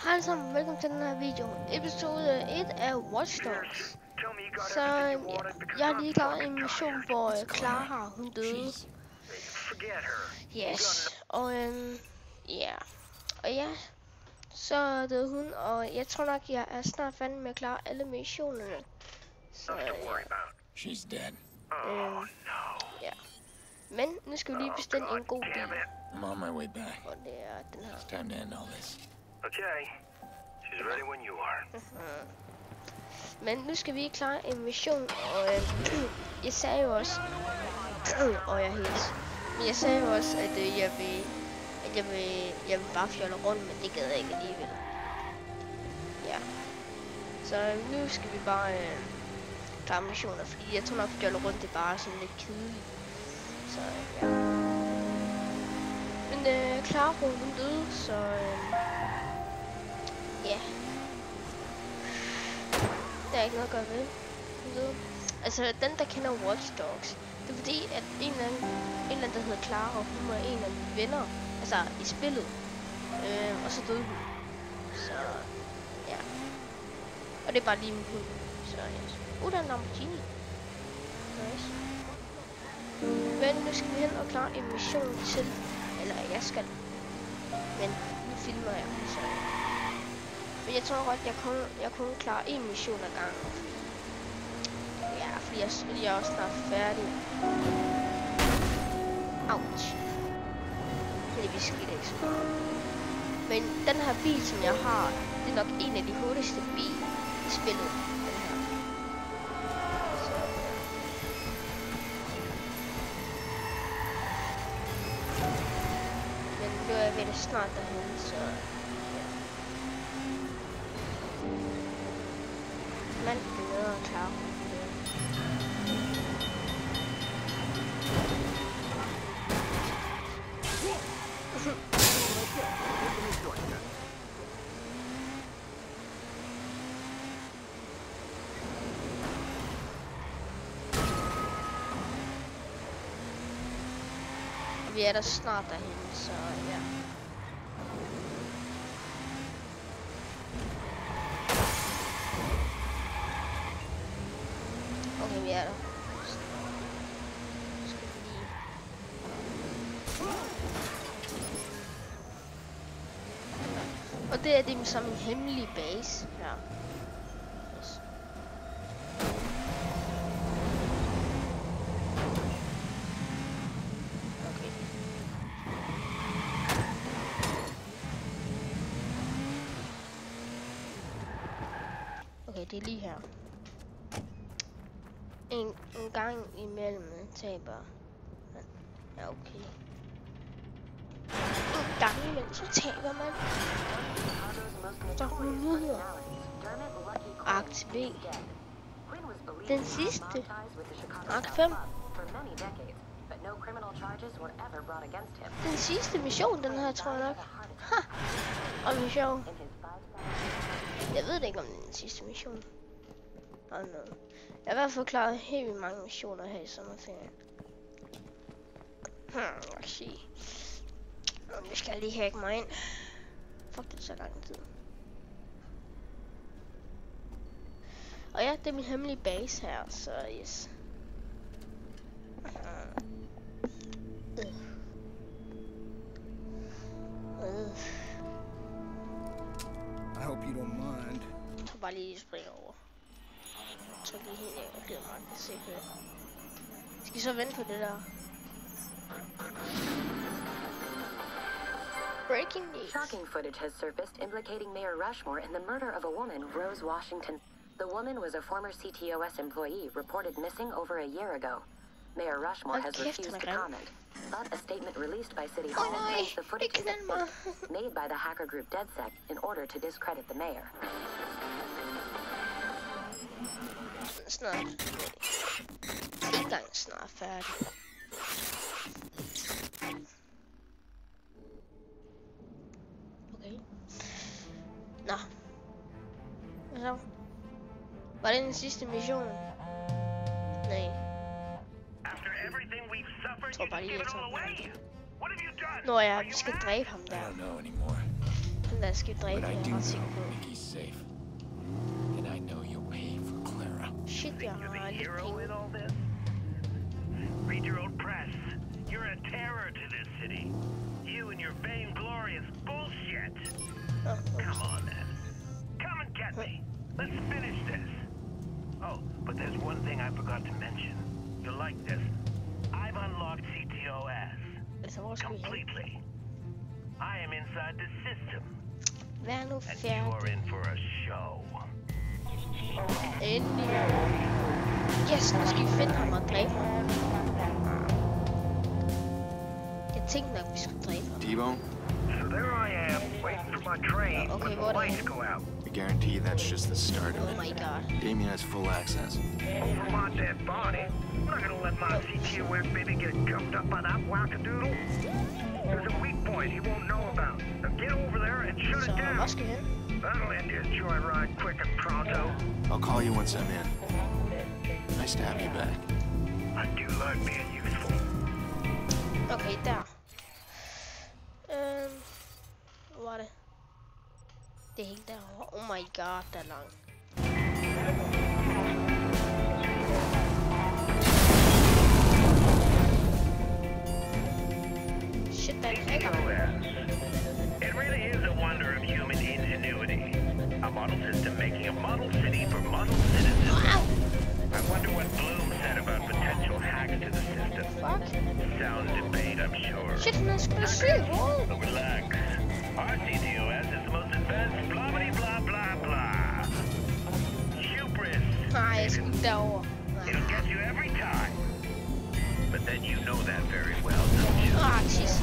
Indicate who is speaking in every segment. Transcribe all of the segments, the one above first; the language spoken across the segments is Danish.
Speaker 1: Hej alle sammen, velkommen til den her video. Episode 1 af Watch Dogs. Så jeg har lige klaret en mission, hvor Clara, hun døde. Yes, og ja. Og ja, så døde hun, og jeg tror nok, jeg er snart færdig med at klare alle missionerne. Så
Speaker 2: She's dead.
Speaker 1: ja. Men nu skal vi lige bestille en god bil.
Speaker 2: I'm on my way back.
Speaker 1: Og det er den her.
Speaker 2: It's time to end all this.
Speaker 3: Okay. She's ready when you are.
Speaker 1: Men nu skal vi klare en mission, og jeg sagde jo også, og jeg helt, men jeg sagde jo også, at jeg vil bare fjolle rundt, men det gad jeg ikke alligevel. Ja. Så nu skal vi bare klare missioner, fordi jeg tror nok, fjolle rundt det er bare sådan lidt kedeligt. Så ja. Men Clara, hun døde, så ja. Der er ikke noget at gøre ved. Altså, den der kender Watch Dogs, det er fordi, at en eller anden der hedder Clara, hun var en af mine venner, altså i spillet, og så døde hun. Så, ja. Og det er bare lige min hund, så ja. Der er en Lamborghini. Nice. Men nu skal vi hen og klare en mission til, eller jeg skal, men nu filmer jeg, så men jeg tror godt, jeg kun klarer en mission ad gangen. Ja, fordi jeg er også snart færdig. Ouch. Heldigvis skete ikke så meget. Men den her bil, som jeg har, det er nok en af de hurtigste biler i spillet. Den her. Så, men nu er jeg ved det snart derhen, så man bliver klar. Vi er der snart derhen, så ja. Okay, vi er der. Skal vi lige. Og det er det som en hemmelig base her. Yes. Okay. Okay, det er lige her. En gang imellem taber. Ja, okay. En gang imellem, så taber man. Så muligheder. Akt B. Den sidste. Akt 5. Den sidste mission, den her, tror jeg nok. Ha! Og mission. Jeg ved ikke, om det er den sidste mission. Oh, no. Jeg har i hvert fald klaret helt vildt mange missioner her i sommerferien. Lad os se. Jeg skal lige hacke mig ind. Fuck, det er så lang tid. Og ja, det er min hemmelige base her, så yes.
Speaker 2: I hope you don't mind.
Speaker 1: Jeg tror bare lige springe over. Jeg tror lige helt jeg gider mig at se på det. Skal I så vente på det der? Breaking news.
Speaker 4: Shocking footage has surfaced implicating Mayor Rushmore in the murder of a woman, Rose Washington. The woman was a former CTOS employee reported missing over a year ago. Mayor Rushmore has refused to comment, but a statement released by City Hall claims the footage is made by the hacker group DedSec in order to discredit the mayor.
Speaker 1: Snart. En gang snart færdig. Okay. Nå. Hvad så? Var det den sidste mission? Nej. Jeg tror bare lige, jeg tager. Nå ja, vi skal dræbe ham der. Den der skal dræbe,
Speaker 2: But I
Speaker 1: jeg
Speaker 2: do
Speaker 1: er ret
Speaker 2: know
Speaker 1: sikker på.
Speaker 2: Mickey's safe. And I know you'll pay for Clara.
Speaker 1: Shit, jeg
Speaker 3: You're the
Speaker 1: har lidt
Speaker 3: hero
Speaker 1: penge.
Speaker 3: in all this? Read your own press. You're a terror to this city. You and your vainglorious bullshit. Come on, then. Come and get me. Let's finish this. Oh, but there's one thing I forgot to mention. You'll like this. I've unlocked CTOS.
Speaker 1: Altså, hvor skal vi hen?
Speaker 3: Completely. I am inside the system.
Speaker 1: Vær nu
Speaker 3: And you are
Speaker 1: færdig.
Speaker 3: in for a show.
Speaker 1: Endelig. Yes, nu skal vi finde ham og dræbe ham. Jeg tænkte nok, vi skulle dræbe ham.
Speaker 2: T-Bone,
Speaker 3: So there I am, waiting for my train,
Speaker 1: Okay,
Speaker 3: but the
Speaker 1: what
Speaker 3: lights
Speaker 1: the-
Speaker 3: go out.
Speaker 2: I guarantee that's just the start of
Speaker 1: Oh my
Speaker 2: it.
Speaker 1: god.
Speaker 2: Damien has full access.
Speaker 3: Over my dead body. I'm not gonna let my CTOS baby get gummed up by that wackadoodle. There's a weak point he won't know about. Now get over there and shut
Speaker 1: Så
Speaker 3: it down.
Speaker 1: hvor skal vi hen?
Speaker 3: That'll end his joyride quick and pronto.
Speaker 2: I'll call you once I'm in. Nice to have you back.
Speaker 3: I do like being useful.
Speaker 1: Okay, der. Hvor var det? Det er helt derovre. Oh my god, der er langt. Shit, der er en hacker.
Speaker 3: It really is a wonder of human ingenuity. A model system making a model city for model citizens.
Speaker 1: Wow!
Speaker 3: I wonder what Bloom said about potential hacks to the system.
Speaker 1: Fuck.
Speaker 3: Sound debate, I'm sure.
Speaker 1: Shit, han er sgu da syg. Wow.
Speaker 3: But relax. Our CTOS is the most advanced blah blah blah blah blah. Hubris.
Speaker 1: Nej, jeg skal derover.
Speaker 3: It'll get you every time. But then you know that very well, don't you?
Speaker 1: Ah, tis.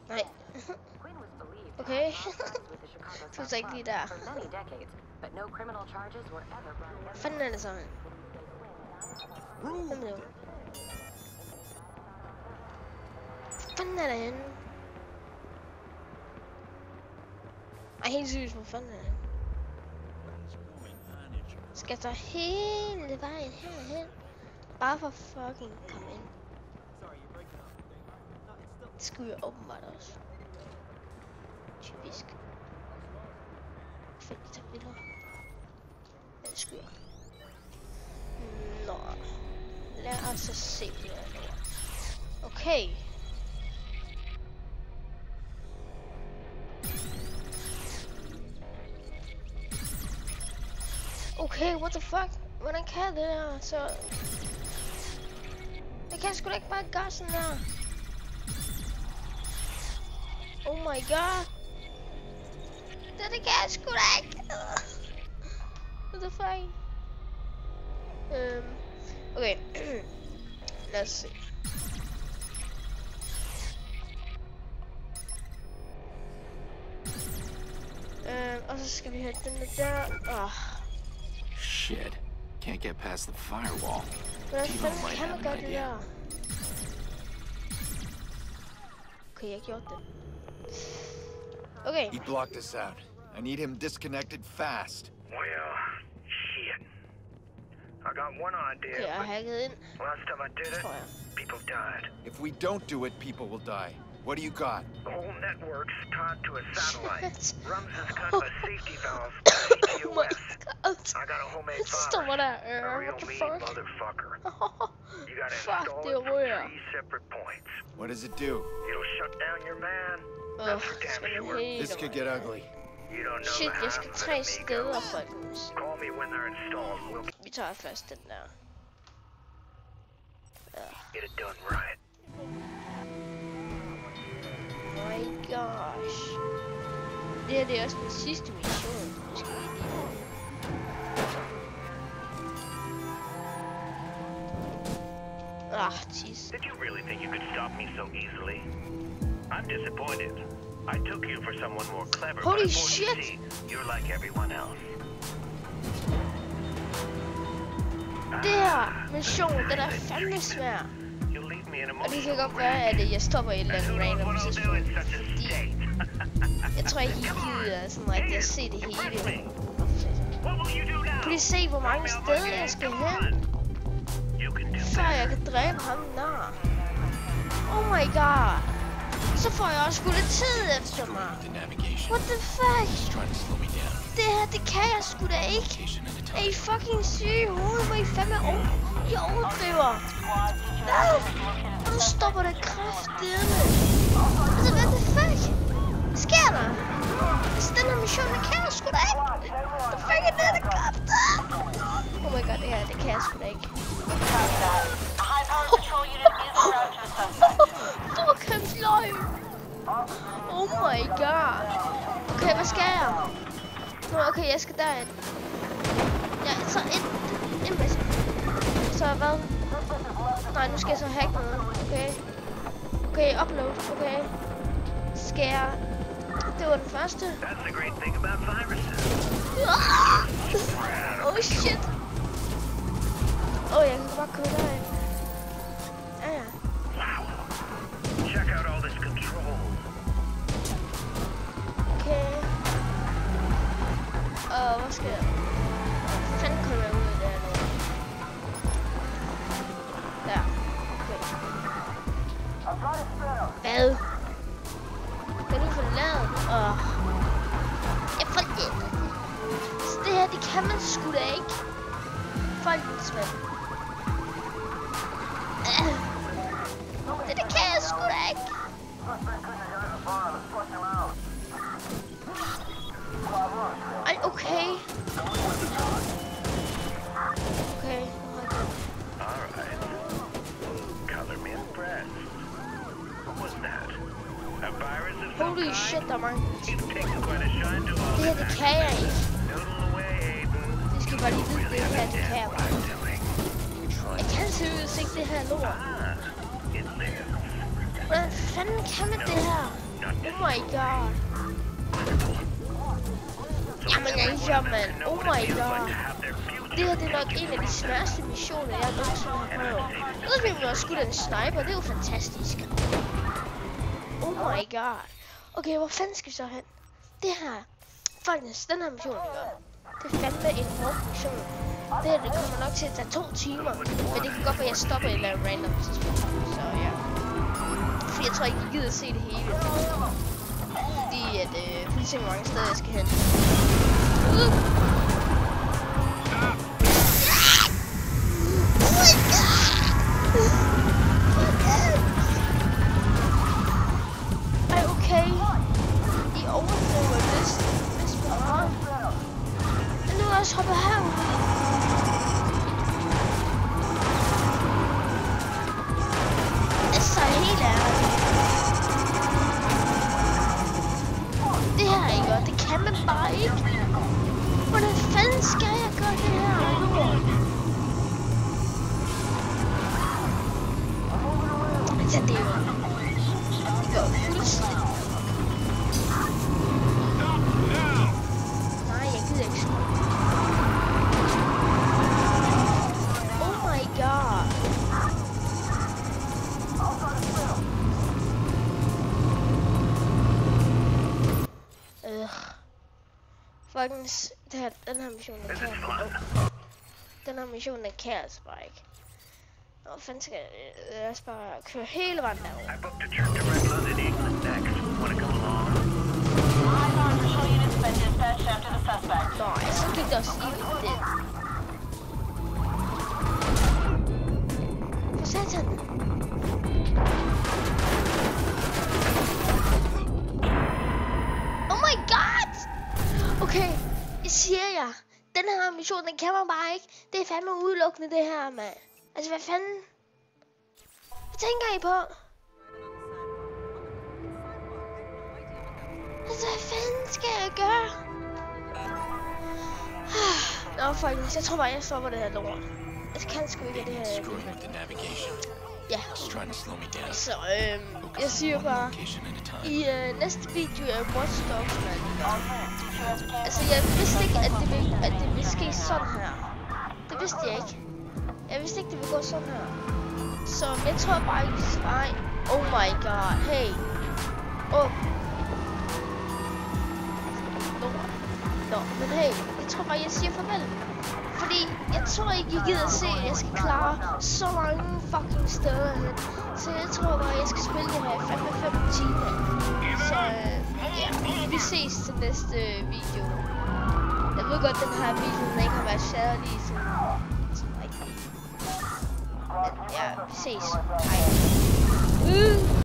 Speaker 1: Nej. Okay. Så er ikke lige der. Hvad fanden er det så? Hvad med det? Hvad fanden er der henne? Ej, helt seriøst, hvor fanden er det? Skal jeg så hele vejen herhen? Bare for fucking komme ind. Det skulle jeg åbenbart også. Typisk. Fedt, vi tager billeder. Ja, det skulle jeg. Nå. Lad os så se billeder. Okay. Okay, what the fuck? Hvordan kan jeg det der? Så... Jeg kan sgu da ikke bare gøre sådan der. Oh my god. Det kan jeg sgu da ikke. What the fuck? Okay. Lad os se. Og så skal vi have den der.
Speaker 2: Shit. Can't get past the firewall.
Speaker 1: Hvordan
Speaker 2: T-Bone
Speaker 1: fanden
Speaker 2: might
Speaker 1: kan
Speaker 2: have
Speaker 1: man
Speaker 2: an
Speaker 1: gøre det
Speaker 2: idea.
Speaker 1: der? Okay, jeg gjorde det. Okay.
Speaker 5: He blocked us out. I need him disconnected fast.
Speaker 3: Well, shit. I got one idea,
Speaker 1: Okay, jeg hacket ind,
Speaker 3: last time I did it,
Speaker 1: tror jeg.
Speaker 3: people died.
Speaker 5: If we don't do it, people will die. What do you got?
Speaker 3: The whole network's tied to a satellite. Rums is kind of a safety valve
Speaker 1: Oh my
Speaker 3: for
Speaker 1: god.
Speaker 3: CTOS. I got a homemade
Speaker 1: Så står
Speaker 3: virus.
Speaker 1: der,
Speaker 3: A real
Speaker 1: what the
Speaker 3: mean
Speaker 1: fuck?
Speaker 3: motherfucker. You gotta
Speaker 1: Fuck,
Speaker 3: install
Speaker 1: det
Speaker 3: it from
Speaker 1: rører.
Speaker 3: 3 separate points.
Speaker 5: What does it do?
Speaker 3: It'll shut down your man. That's for damn
Speaker 1: skal
Speaker 3: sure.
Speaker 1: vi helt
Speaker 5: This could get ugly.
Speaker 3: You don't know
Speaker 1: Shit,
Speaker 3: the
Speaker 1: jeg skal
Speaker 3: half of
Speaker 1: 3
Speaker 3: it,
Speaker 1: steder,
Speaker 3: amigo.
Speaker 1: folkens.
Speaker 3: Call me when they're installed. We'll
Speaker 1: Vi tager først den der.
Speaker 3: get it done right.
Speaker 1: My gosh. Det her, det er også den sidste mission. Vi skal ind i. tis.
Speaker 3: Did you really think you could stop me so easily? I'm disappointed. I took you for someone more clever,
Speaker 1: Holy
Speaker 3: but
Speaker 1: shit!
Speaker 3: see, you're like everyone else.
Speaker 1: Det her mission, den er fandme svær.
Speaker 3: You'll leave me an
Speaker 1: Og det kan
Speaker 3: emotional
Speaker 1: godt være, at jeg stopper i et eller andet
Speaker 3: Who knows
Speaker 1: random
Speaker 3: what I'll do
Speaker 1: tidspunkt.
Speaker 3: in such a
Speaker 1: Fordi
Speaker 3: state?
Speaker 1: jeg tror ikke, I gider sådan rigtig at se det hele.
Speaker 3: What will you do now?
Speaker 1: Kan I se, hvor mange steder jeg skal hen,
Speaker 3: You can do
Speaker 1: før jeg kan dræbe ham nar? Oh my god. Så får jeg også sgu lidt tid efter mig.
Speaker 2: The navigation.
Speaker 1: What the fuck?
Speaker 2: He's trying to slow me down.
Speaker 1: Det her, det kan jeg sgu da ikke.
Speaker 2: Location at a
Speaker 1: Er I
Speaker 2: time.
Speaker 1: fucking syge i hovedet, hvor I fandme I overdriver? Hvad? Og nu stopper det kraftedeme. Altså, hvad the fuck? Hvad sker der? Altså, den her mission, det kan jeg sgu da ikke. The fuck er det, der kræfter? Oh my god, det her, det kan jeg sgu da ikke. Fuck, hans løg. Oh my god. Okay, hvad skal jeg? Nå, okay, jeg skal derind. Ja, så en mission. Så hvad? Nej, nu skal jeg så hacke noget. Okay. Okay, upload. Okay. Skal jeg... Det var den første.
Speaker 3: That's the great thing about viruses.
Speaker 1: Oh shit. Jeg kan bare køre derind. Ja.
Speaker 3: Wow. Check out all this control.
Speaker 1: Okay. Hvad skal jeg? Hvad fanden kommer jeg ud af det her nu? Der. Okay. Hvad? Kan du forlade? Jeg forlader det. Så det her, det kan man sgu da ikke. Folkensmand. Det kan jeg sgu da ikke. Ej, okay. Okay.
Speaker 3: All right. Color me impressed. What was that? A virus of some
Speaker 1: Holy
Speaker 3: kind?
Speaker 1: shit, der er mange.
Speaker 3: You've taken quite a shine to all
Speaker 1: Det her,
Speaker 3: this
Speaker 1: det kan jeg ikke.
Speaker 3: Noodle away, Aiden.
Speaker 1: Det skal bare lige vide, det her, det kan jeg bare.
Speaker 3: I'm doing.
Speaker 1: Jeg kan seriøst ikke det her lort.
Speaker 3: It lives.
Speaker 1: Hvordan fanden kan man det her? Oh my god. Jamen, mand. Oh my god. Det her, det er nok en af de sværeste missioner, jeg nogensinde har prøvet. Ellers vil man også skudt en sniper, det er jo fantastisk. Oh my god. Okay, hvor fanden skal vi så hen? Det her, faktisk, den her mission, vi gør. Det er fandme en hård mission. Det her, det kommer nok til at tage 2 timer. Men det kan godt være, at jeg stopper et eller andet random tidspunkt. Så ja. Fordi jeg tror ikke, I gider at se det hele. Fordi at, fordi se, hvor mange steder jeg skal hen. Ej, okay. I overdriver vist for meget. Men nu er jeg også hoppet herud. Altså, helt ærligt. Det her, ikke? Det kan man bare ikke. Hvordan fanden skal jeg gøre det her lort? Altså, det er jo... Det går fuldstændig. Nej, jeg gider ikke sådan. Oh my god. Folkens, den her mission, den kan Den her mission, den kan altså bare ikke. Nå, fanden skal jeg også bare køre hele vejen derovre.
Speaker 3: I booked a trip to Red London, England next. Wanna come along?
Speaker 1: Nå, så gik det også lige med det. For satan. Oh my god! Okay, jeg siger jer. Den her mission, den kan man bare ikke. Det er fandme udelukkende det her, mand. Altså, hvad fanden? Hvad tænker I på? Altså, hvad fanden skal jeg gøre? Nå, folkens, jeg tror bare, jeg stopper det her lort. Jeg kan sgu ikke det her.
Speaker 2: Screwing with the navigation.
Speaker 1: Ja. Så jeg siger bare, i næste video af Watch Dogs, altså jeg vidste ikke, at det ville ske sådan her. Det vidste jeg ikke. Jeg vidste ikke, det ville gå sådan her. Så jeg tror bare ikke, nej. Oh my god, hey. Nå, men hey, jeg tror bare, jeg siger farvel. Fordi jeg tror ikke, I gider se, at jeg skal klare så mange fucking steder hen. Så jeg tror bare, jeg skal spille det her i 5 timer. Så ja, vi ses til næste video. Jeg ved godt, den her video ikke har været særlig sådan rigtig. Ja, vi ses. Hej.